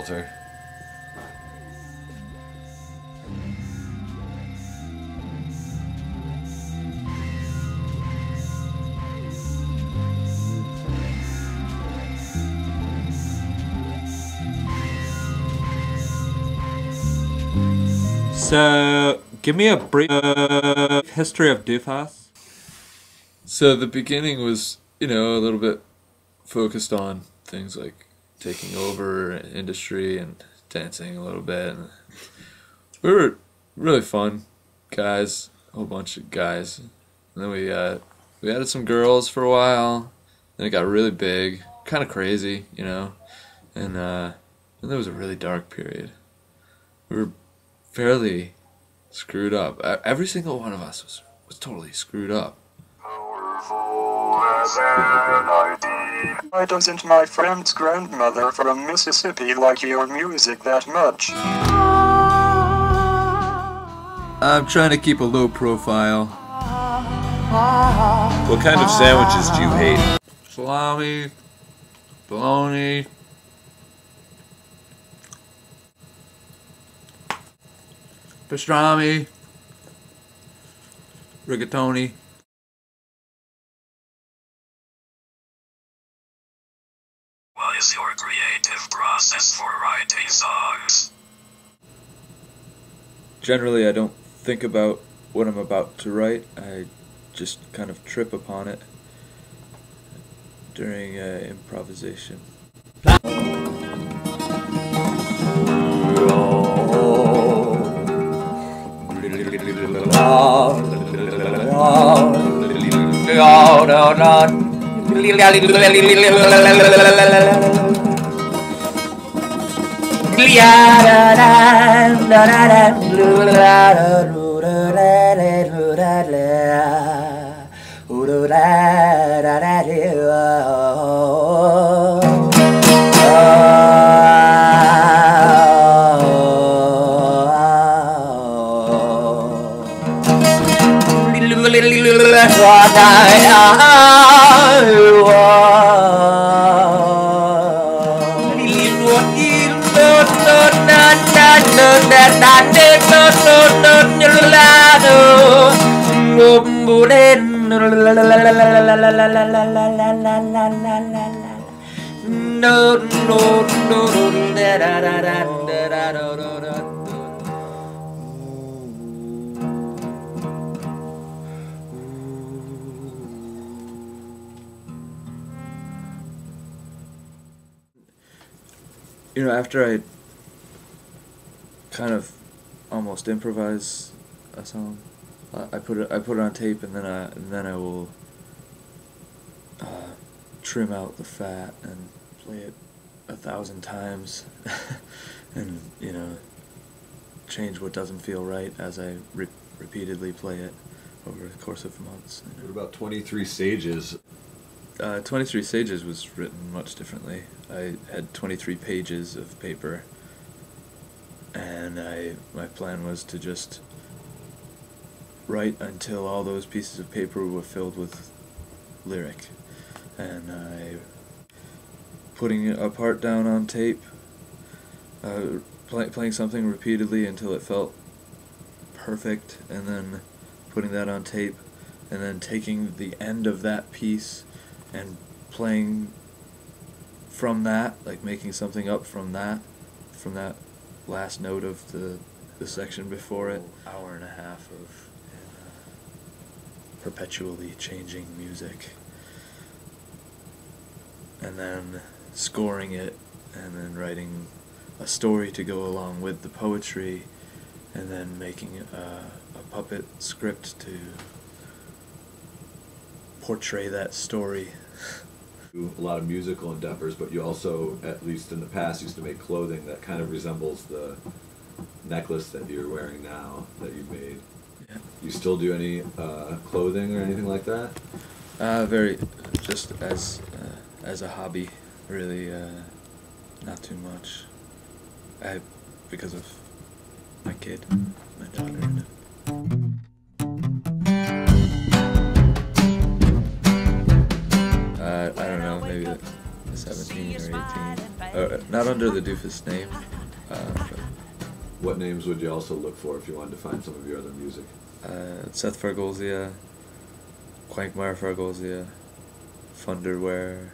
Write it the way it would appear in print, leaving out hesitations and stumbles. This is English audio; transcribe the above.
filter. So, give me a brief history of Dufus. So the beginning was, you know, a little bit focused on things like taking over industry and dancing a little bit. And we were really fun guys, a whole bunch of guys. And then we added some girls for a while. Then it got really big, kind of crazy, you know. And then there was a really dark period. We were fairly screwed up. Every single one of us was totally screwed up. Why doesn't my friend's grandmother from Mississippi like your music that much? I'm trying to keep a low profile. What kind of sandwiches do you hate? Salami, bologna, pastrami, rigatoni. What is your creative process for writing songs? Generally, I don't think about what I'm about to write. I just kind of trip upon it during improvisation. You know, after I kind of almost improvise a song, I put it on tape, and then I will trim out the fat and play it 1,000 times, and you know, change what doesn't feel right as I repeatedly play it over the course of months. You know. What about 23 Sages? 23 Sages was written much differently. I had 23 pages of paper, and my plan was to just write until all those pieces of paper were filled with lyric, and putting a part down on tape, playing something repeatedly until it felt perfect, and then putting that on tape, and then taking the end of that piece and playing from that, like making something up from that last note of the section before it. Hour and a half of perpetually changing music, and then scoring it, and then writing a story to go along with the poetry, and then making a puppet script to portray that story. A lot of musical endeavors, but you also, at least in the past, used to make clothing that kind of resembles the necklace that you're wearing now, that you've made. Yeah. You still do any clothing or anything like that? Very, just as a hobby, really, not too much. Because of my kid, my daughter. I don't know, maybe 17 or 18. Not under the Dufus name. But, What names would you also look for if you wanted to find some of your other music? Seth Faergolzia, Quankmire Faergolzia, Funderware.